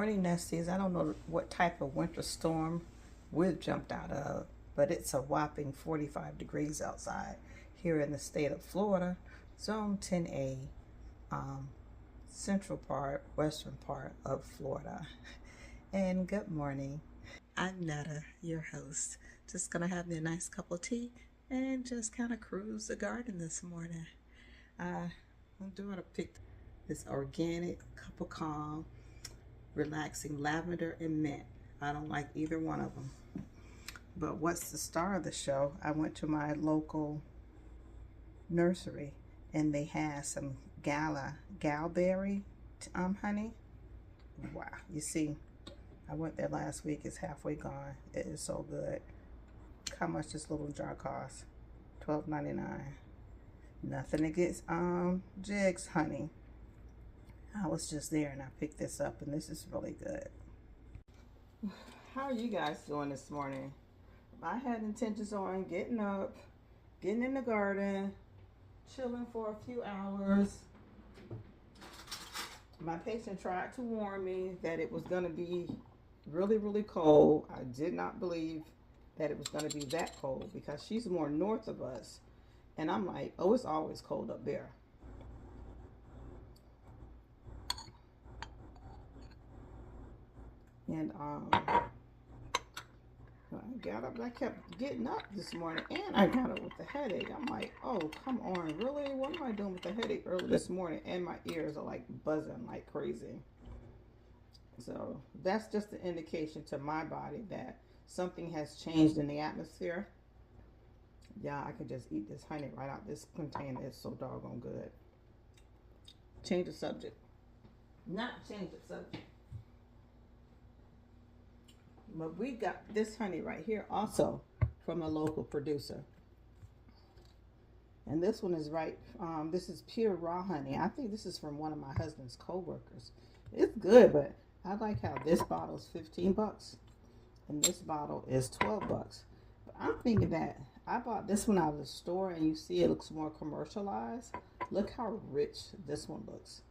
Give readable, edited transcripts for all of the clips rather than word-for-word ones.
morning, Nesties. I don't know what type of winter storm we've jumped out of, but it's a whopping 45 degrees outside here in the state of Florida, Zone 10A, um, central part, western part of Florida. And good morning. I'm Netta, your host. Just gonna have me a nice cup of tea and just kind of cruise the garden this morning. I'm doing a pick this organic cup of calm relaxing lavender and mint. I don't like either one of them. But what's the star of the show? I went to my local nursery and they had some galberry honey. Wow, you see, I went there last week. It's halfway gone. It is so good. How much this little jar costs? $12.99. Nothing against Jigs honey. I was just there and I picked this up and this is really good. How are you guys doing this morning? I had intentions on getting up, getting in the garden, chilling for a few hours. My patient tried to warn me that it was going to be really, really cold. I did not believe that it was going to be that cold because she's more north of us. And I'm like, oh, it's always cold up there. And I got up, I kept getting up this morning and I got up with a headache. I'm like, oh, come on, really? What am I doing with the headache early this morning? And my ears are like buzzing like crazy. So that's just an indication to my body that something has changed in the atmosphere. Yeah, I could just eat this honey right out this container. It's so doggone good. Change the subject. Not change the subject. But we got this honey right here also from a local producer. And this one is this is pure raw honey. I think this is from one of my husband's co-workers. It's good, but I like how this bottle is 15 bucks and this bottle is 12 bucks. But I'm thinking that I bought this one out of the store and you see it looks more commercialized. Look how rich this one looks.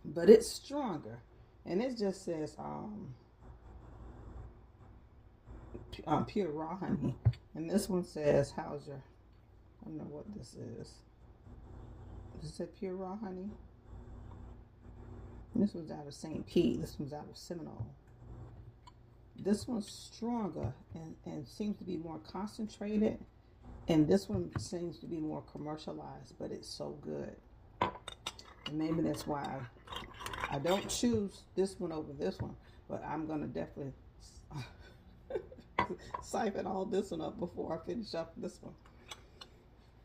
But it's stronger. And it just says pure raw honey, and this one says how's your, I don't know what this is. Does it say pure raw honey? And this one's out of St. Pete. This one's out of Seminole. This one's stronger and seems to be more concentrated, and this one seems to be more commercialized, but it's so good. And maybe that's why I don't choose this one over this one, but I'm gonna definitely siphon all this one up before I finish up this one.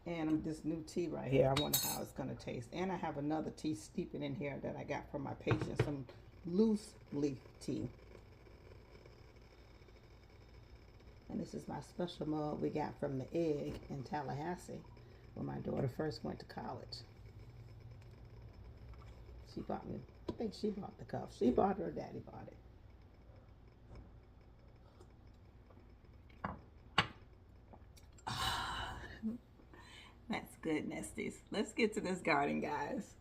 And this new tea right here, I wonder how it's going to taste. And I have another tea steeping in here that I got from my patient, some loose leaf tea. And this is my special mug we got from the Egg in Tallahassee when my daughter first went to college. She bought me, I think she bought the cup. She bought it or daddy bought it. That's good, Nesties. Let's get to this garden, guys.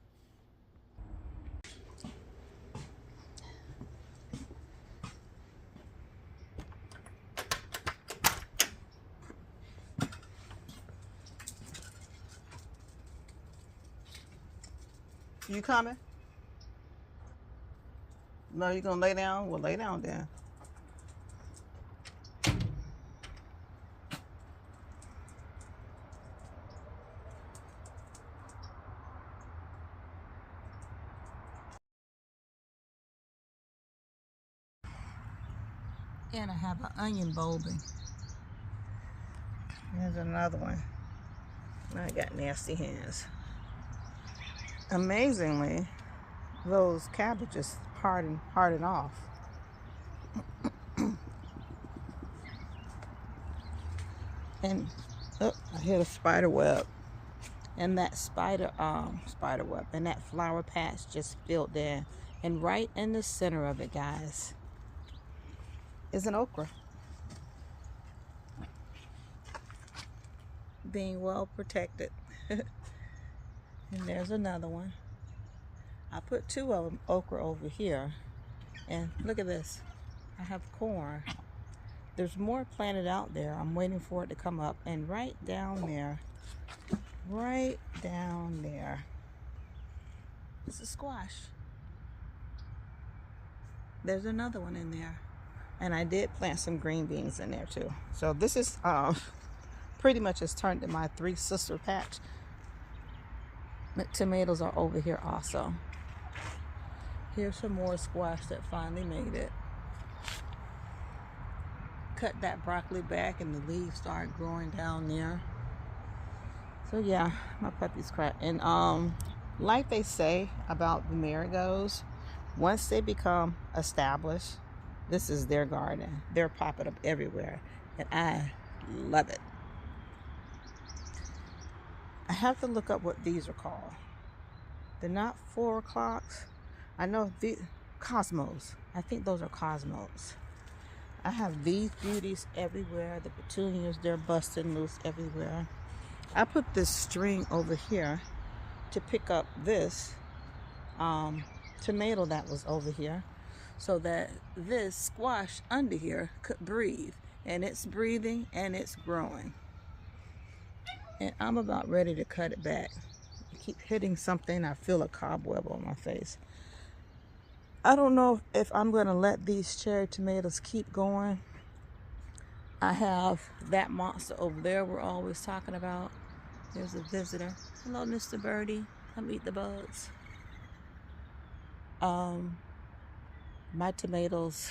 You coming? No, you gonna lay down? Well, lay down then. And I have an onion bulbing. There's another one. I got nasty hands. Amazingly, those cabbages harden off. And oh, I hit a spider web. And that spider web and that flower patch just filled in. And right in the center of it, guys, is an okra. Being well protected. And there's another one. I put two of them okra over here And look at this. I have corn. There's more planted out there. I'm waiting for it to come up. And right down there, is a squash. There's another one in there. And I did plant some green beans in there too. So this is pretty much has turned to my three sister patch. The tomatoes are over here also. Here's some more squash that finally made it. Cut that broccoli back and the leaves start growing down there. So yeah, my puppy's crap. And like they say about the marigolds, once they become established, this is their garden. They're popping up everywhere, and I love it. I have to look up what these are called. They're not 4 o'clocks. I know the cosmos. I think those are cosmos. I have these beauties everywhere. The petunias, they're busting loose everywhere. I put this string over here to pick up this tomato that was over here, so that this squash under here could breathe. And it's breathing and it's growing. And I'm about ready to cut it back. I keep hitting something. I feel a cobweb on my face. I don't know if I'm going to let these cherry tomatoes keep going. I have that monster over there we're always talking about. There's a visitor. Hello, Mr. Birdie. Come eat the bugs. My tomatoes,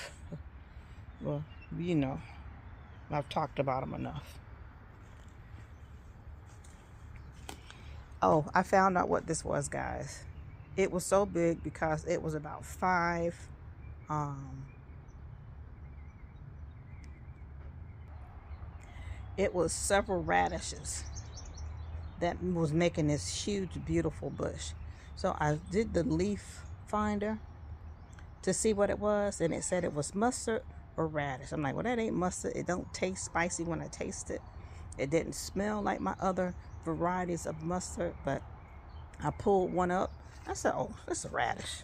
well, you know, I've talked about them enough. Oh, I found out what this was, guys. It was so big because it was about 5 it was several radishes that was making this huge beautiful bush. So I did the leaf finder to see what it was, and it said it was mustard or radish. I'm like, well, that ain't mustard. It don't taste spicy when I taste it. It didn't smell like my other varieties of mustard, but I pulled one up. I said, oh, this is a radish.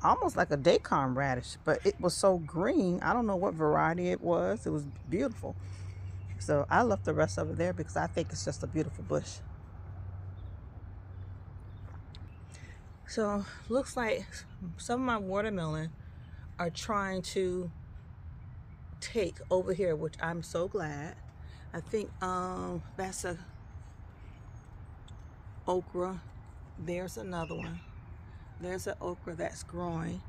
Almost like a daikon radish, but it was so green. I don't know what variety it was. It was beautiful. So I left the rest of it there because I think it's just a beautiful bush. So looks like some of my watermelon are trying to take over here, which I'm so glad. I think that's a okra. There's another one. There's an okra that's growing.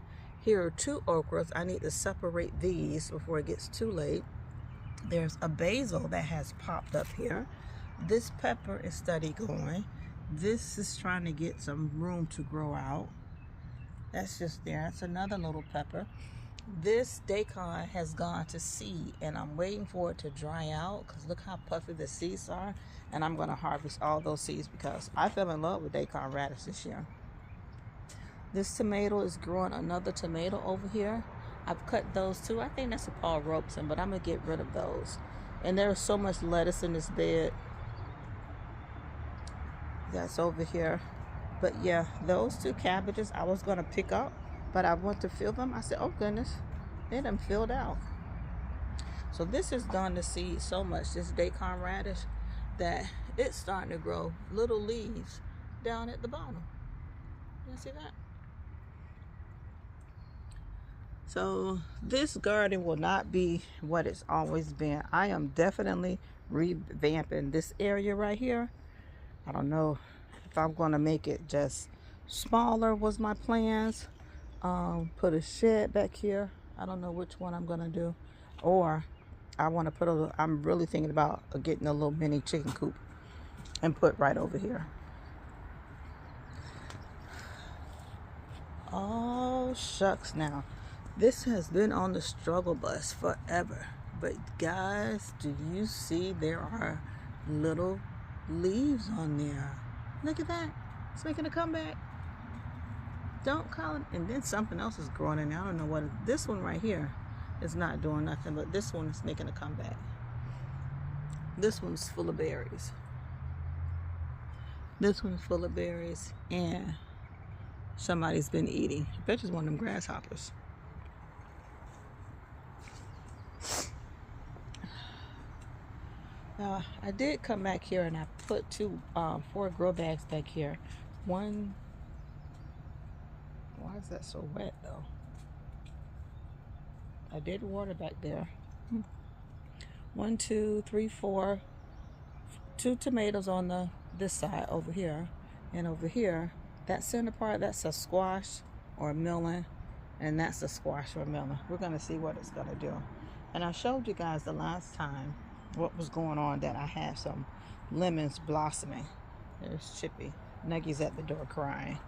Here are 2 okras. I need to separate these before it gets too late. There's a basil that has popped up here. This pepper is steady going. This is trying to get some room to grow out. That's just there. That's another little pepper. This daikon has gone to seed, and I'm waiting for it to dry out because look how puffy the seeds are. And I'm going to harvest all those seeds because I fell in love with daikon radish this year. This tomato is growing another tomato over here. I've cut those too. I think that's a Paul Robeson, but I'm going to get rid of those. And there's so much lettuce in this bed that's over here. But yeah, those 2 cabbages I was going to pick up, but I went to fill them. I said, oh goodness, they done filled out. So this has gone to seed so much, this daikon radish, that it's starting to grow little leaves down at the bottom. You see that? So this garden will not be what it's always been. I am definitely revamping this area right here. I don't know if I'm going to make it just smaller was my plans. Put a shed back here. I don't know which one I'm going to do. Or I want to put a, I'm really thinking about getting a little mini chicken coop and put right over here. Oh, shucks now. This has been on the struggle bus forever. But guys, do you see there are little leaves on there? Look at that. It's making a comeback. Don't call it. And then something else is growing in there. I don't know what. This one right here is not doing nothing, but this one is making a comeback. This one's full of berries. This one's full of berries. And somebody's been eating. I bet it's one of them grasshoppers. Now, I did come back here and I put 4 grow bags back here. One, why is that so wet though? I did water back there. 1, 2, 3, 4. 2 tomatoes on this side over here, and over here, that center part, that's a squash or a melon, and that's a squash or a melon. We're gonna see what it's gonna do. And I showed you guys the last time what was going on, that I had some lemons blossoming. There's Chippy. Nuggy's at the door crying.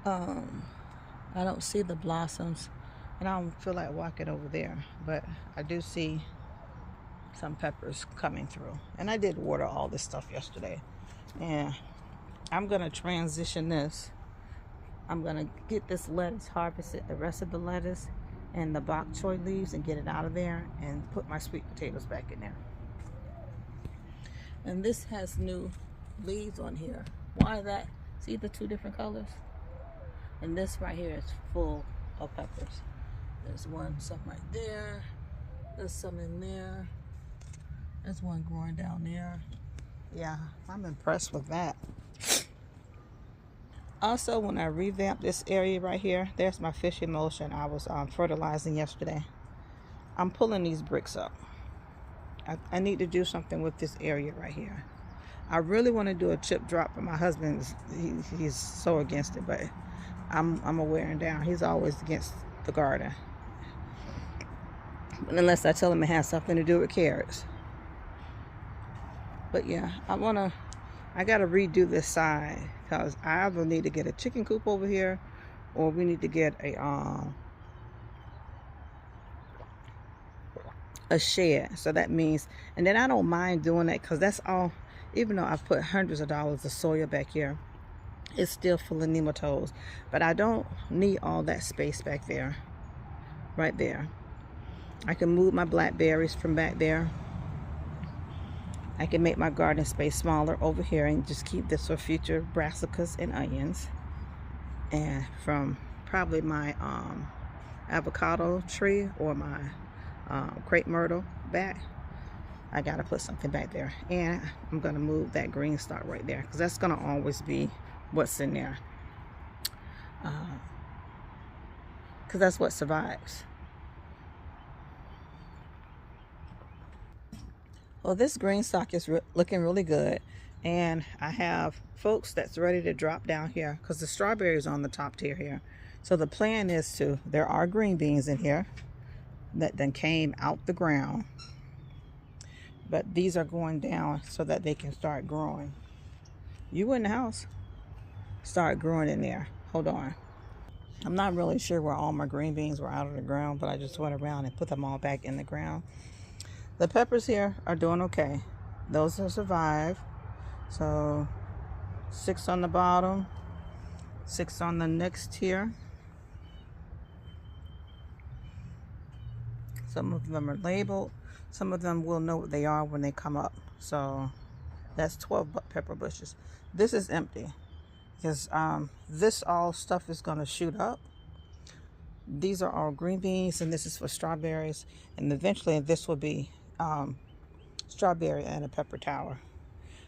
I don't see the blossoms, and I don't feel like walking over there, but I do see some peppers coming through. And I did water all this stuff yesterday, and I'm gonna transition this. I'm gonna get this lettuce harvested, the rest of the lettuce and the bok choy leaves, and get it out of there and put my sweet potatoes back in there. And this has new leaves on here. Why that? See the 2 different colors? And this right here is full of peppers. There's some right there. There's some in there. There's one growing down there. Yeah, I'm impressed with that. Also, when I revamped this area right here, there's my fish emulsion I was fertilizing yesterday. I'm pulling these bricks up. I need to do something with this area right here. I really want to do a chip drop, but my husband, he's so against it, but I'm a wearing down. He's always against the garden. But unless I tell him it has something to do with carrots. But yeah, I gotta redo this side, because I either need to get a chicken coop over here, or we need to get a shed. So that means, and then I don't mind doing that, because that's all, even though I've put hundreds of dollars of soya back here, it's still full of nematodes. But I don't need all that space back there, right there. I can move my blackberries from back there. I can make my garden space smaller over here and just keep this for future brassicas and onions. And from probably my avocado tree or my crepe myrtle back, I gotta put something back there. And I'm gonna move that green stock right there, because that's gonna always be what's in there, because that's what survives. Well, this green stock is looking really good, and I have folks that's ready to drop down here, because the strawberries on the top tier here. So the plan is there are green beans in here that then came out the ground, but these are going down so that they can start growing. You in the house, start growing in there. Hold on. I'm not really sure where all my green beans were out of the ground, but I just went around and put them all back in the ground. The peppers here are doing okay. Those have survived. So 6 on the bottom, 6 on the next tier. Some of them are labeled. Some of them will know what they are when they come up. So that's 12 pepper bushes. This is empty, because this all stuff is going to shoot up. These are all green beans, and this is for strawberries, and eventually this will be strawberry and a pepper tower.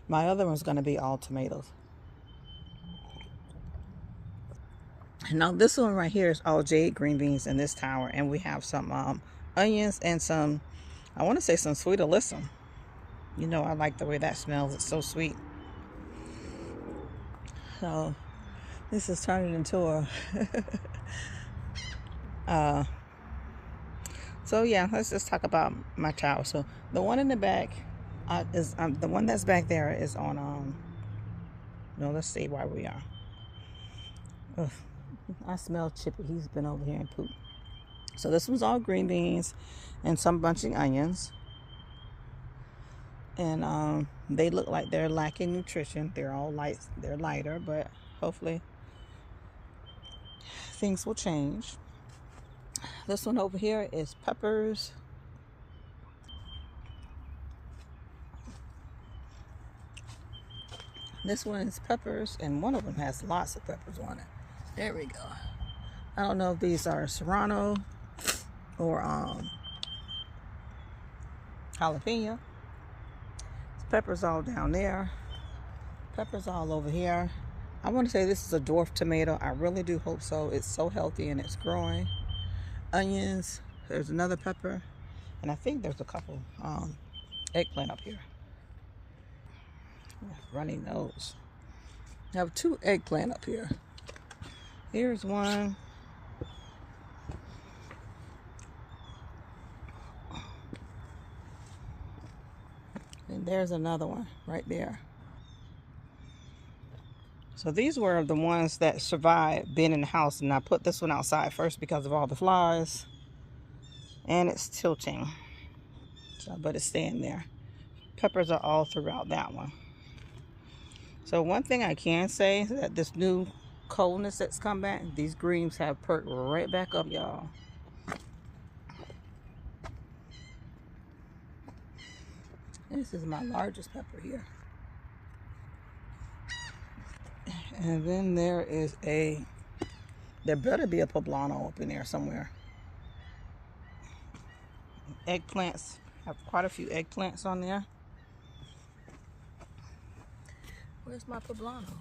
My other one's going to be all tomatoes. Now this one right here is all jade green beans in this tower, and we have some onions and some, I want to say, some sweet alyssum. You know, I like the way that smells. It's so sweet. So this is turning into a so yeah, let's just talk about my tower. So the one in the back is the one that's back there is on no, let's see why we are. Ugh, I smell Chippy. He's been over here and pooped. So this one's all green beans and some bunching onions, and they look like they're lacking nutrition. They're all light, they're lighter, but hopefully things will change. This one over here is peppers. This one is peppers, and one of them has lots of peppers on it. There we go. I don't know if these are serrano or jalapeno. There's peppers all down there. Peppers all over here. I want to say this is a dwarf tomato. I really do hope so. It's so healthy and it's growing. Onions. There's another pepper. And I think there's a couple eggplant up here. Runny nose. I have 2 eggplant up here. Here's one. And there's another one right there. So these were the ones that survived being in the house, and I put this one outside first because of all the flies. And it's tilting. So, but it's staying there. Peppers are all throughout that one. So one thing I can say is that this new coldness that's come back, these greens have perked right back up, y'all. This is my largest pepper here. And then there better be a poblano up in there somewhere. Eggplants, I have quite a few eggplants on there. Where's my poblano?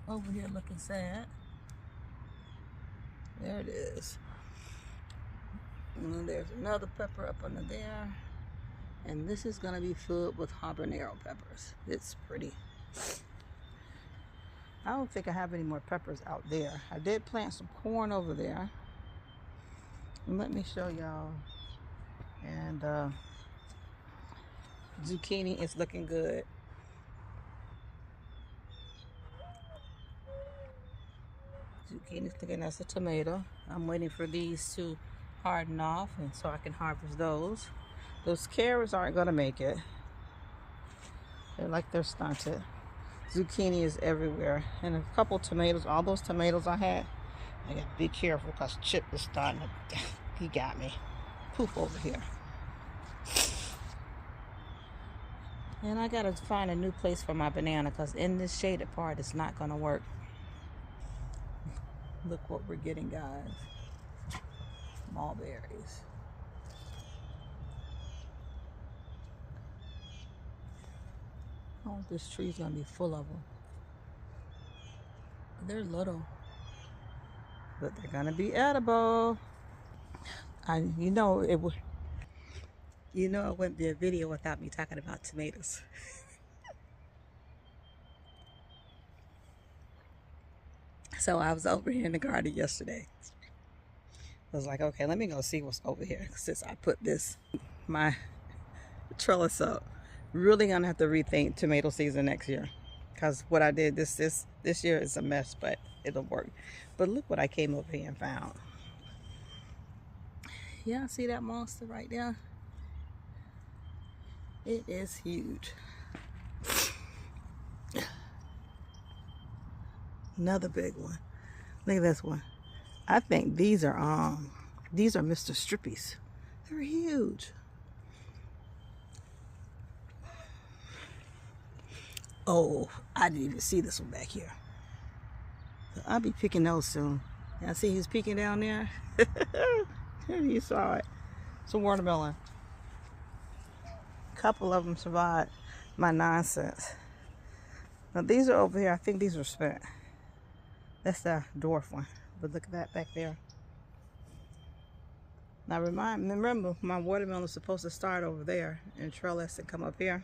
Over here looking sad. There it is. And then there's another pepper up under there. And this is going to be filled with habanero peppers. It's pretty. I don't think I have any more peppers out there. I did plant some corn over there. And let me show y'all. And zucchini is looking good. Zucchini's looking, that's a tomato. I'm waiting for these to harden off and so I can harvest those. Those carrots aren't gonna make it. They're like they're stunted. Zucchini is everywhere. And a couple tomatoes, all those tomatoes I had, I gotta be careful because Chip is starting to, he got me. Poof over here. And I gotta find a new place for my banana because in this shaded part it's not gonna work. Look what we're getting, guys. Mulberries. Oh, this tree's gonna be full of them. They're little, but they're gonna be edible. You know it wouldn't be a video without me talking about tomatoes. So I was over here in the garden yesterday. I was like, okay, let me go see what's over here since I put my trellis up. Really gonna have to rethink tomato season next year, because what I did this year is a mess, but it'll work. But look what I came over here and found. Yeah, see that monster right there? It is huge. Another big one. Look at this one. I think these are Mr. Strippies. They're huge. Oh, I didn't even see this one back here. So I'll be picking those soon. Y'all see he's peeking down there? You saw it. It's a watermelon. A couple of them survived my nonsense. Now these are over here. I think these are spent. That's the dwarf one. But look at that back there. Now remember, my watermelon is supposed to start over there and trellis and come up here.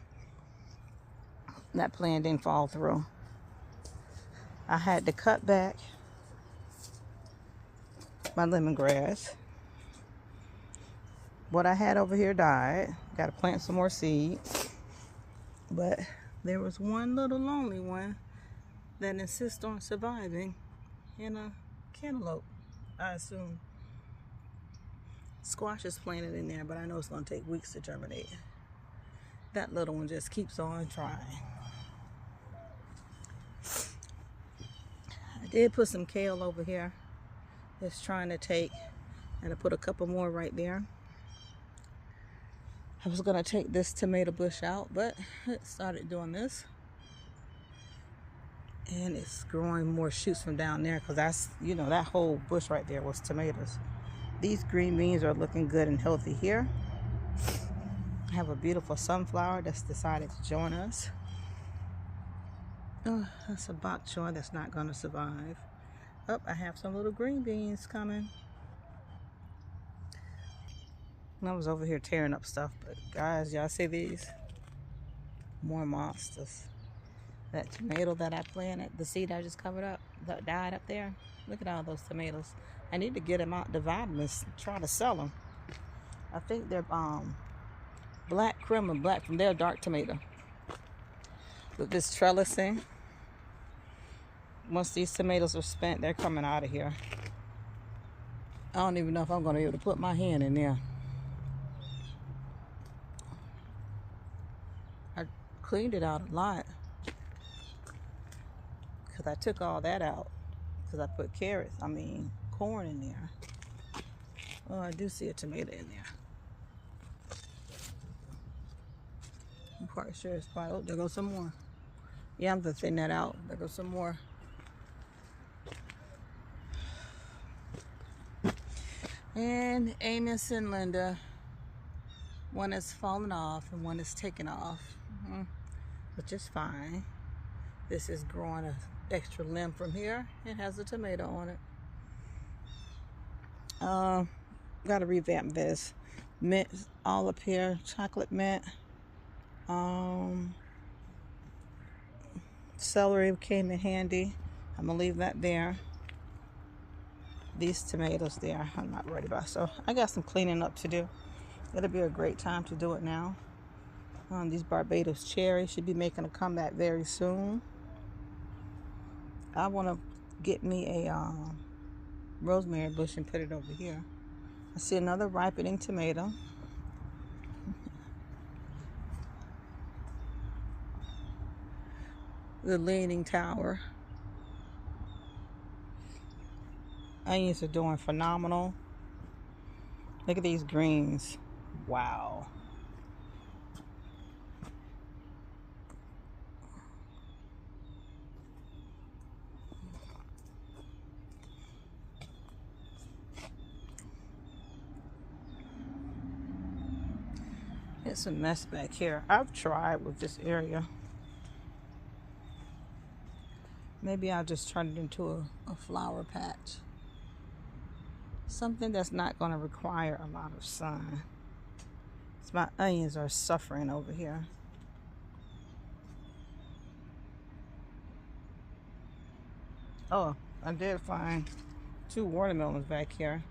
That plan didn't fall through. I had to cut back my lemongrass. What I had over here died. Got to plant some more seed. But there was one little lonely one that insists on surviving in a cantaloupe, I assume. Squash is planted in there, but I know it's going to take weeks to germinate. That little one just keeps on trying. I did put some kale over here. It's trying to take, and I put a couple more right there. I was gonna take this tomato bush out, but it started doing this. And it's growing more shoots from down there because that's, you know, that whole bush right there was tomatoes. These green beans are looking good and healthy here. I have a beautiful sunflower that's decided to join us. Oh, that's a bok choy that's not going to survive. Oh, I have some little green beans coming. I was over here tearing up stuff, but guys, y'all see these? More monsters. That tomato that I planted, the seed I just covered up, that died up there. Look at all those tomatoes. I need to get them out, divide them, and try to sell them. I think they're black crema, black from their dark tomato. With this trellising, once these tomatoes are spent, they're coming out of here. I don't even know if I'm going to be able to put my hand in there. I cleaned it out a lot because I took all that out because I put corn in there. Oh, I do see a tomato in there. I'm quite sure it's probably, oh, there goes some more. Yeah, I'm going to thin that out. There goes some more. And Amos and Linda, one has fallen off and one is taken off, which is fine. This is growing an extra limb from here. It has a tomato on it. Got to revamp this. Mint all up here, chocolate mint. Celery came in handy. I'm gonna leave that there. These tomatoes there, I'm not worried about. So I got some cleaning up to do. It'll be a great time to do it now. These Barbados cherries should be making a comeback very soon. I want to get me a rosemary bush and put it over here. I see another ripening tomato. The Leaning Tower. Onions are doing phenomenal. Look at these greens. Wow. It's a mess back here. I've tried with this area. Maybe I'll just turn it into a flower patch. Something that's not going to require a lot of sun. So my onions are suffering over here. Oh, I did find 2 watermelons back here.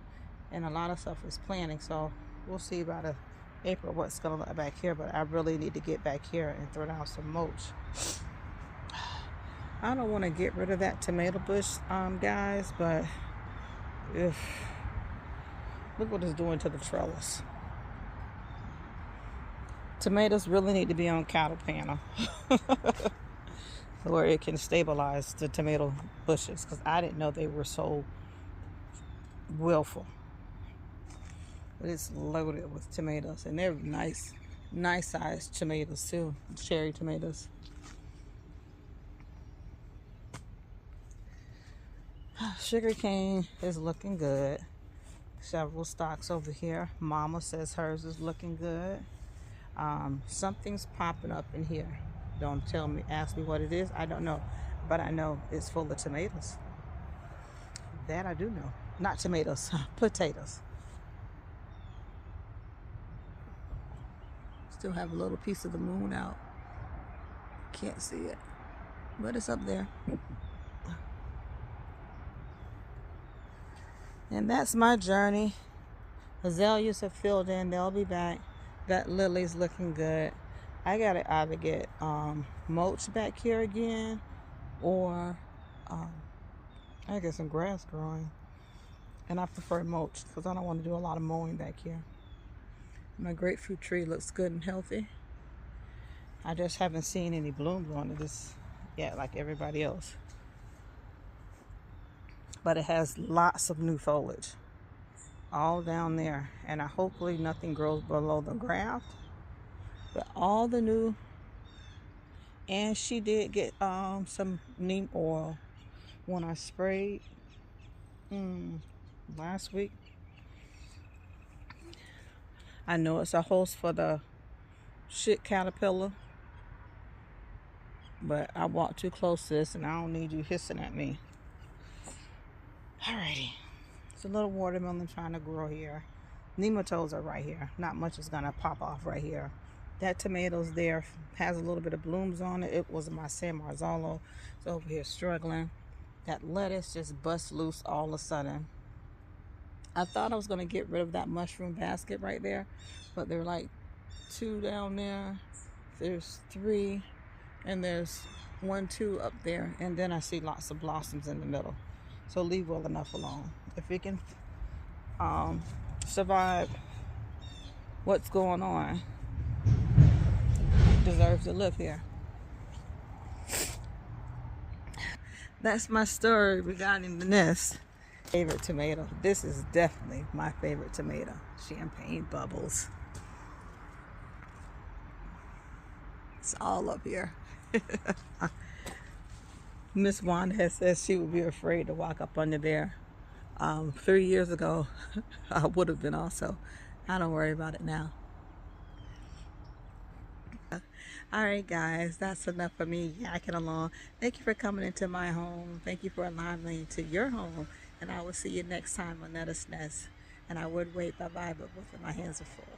And a lot of stuff is planting. So we'll see about April what's going to look back here. But I really need to get back here and throw down some mulch. I don't want to get rid of that tomato bush, guys. But look what it's doing to the trellis. Tomatoes really need to be on cattle panel where it can stabilize the tomato bushes, because I didn't know they were so willful. But it's loaded with tomatoes, and they're nice sized tomatoes too, cherry tomatoes. Sugar cane is looking good. Several stocks over here. Mama says hers is looking good. Something's popping up in here. Don't ask me what it is. I don't know, but I know it's full of tomatoes. That I do know. Not tomatoes, potatoes. Still have a little piece of the moon out. Can't see it, but it's up there. And that's my journey. Azaleas have filled in. They'll be back. That lily's looking good. I gotta either get mulch back here again, or I get some grass growing. And I prefer mulch because I don't want to do a lot of mowing back here. My grapefruit tree looks good and healthy. I just haven't seen any blooms on it yet, like everybody else. But it has lots of new foliage all down there, and hopefully nothing grows below the graft. But all the new, and she did get some neem oil when I sprayed last week. I know it's a host for the shit caterpillar, but I walked too close to this and I don't need you hissing at me. Alrighty. It's a little watermelon trying to grow here. Nematodes are right here. Not much is gonna pop off right here. That tomato's there, has a little bit of blooms on it. It was my San Marzolo. It's over here struggling. That lettuce just bust loose all of a sudden. I thought I was gonna get rid of that mushroom basket right there, but there were like 2 down there. There's 3, and there's 1, 2 up there, and then I see lots of blossoms in the middle. So leave well enough alone. If it can survive what's going on, it deserves to live here. That's my story regarding the nest. Favorite tomato. This is definitely my favorite tomato. Champagne bubbles. It's all up here. Miss Wanda has said she would be afraid to walk up under there. 3 years ago, I would have been also. I don't worry about it now. Alright guys, that's enough for me yakking along. Thank you for coming into my home. Thank you for allowing me into your home. And I will see you next time on Netta's Nest. And I would wait bye-bye, but both of my hands are full.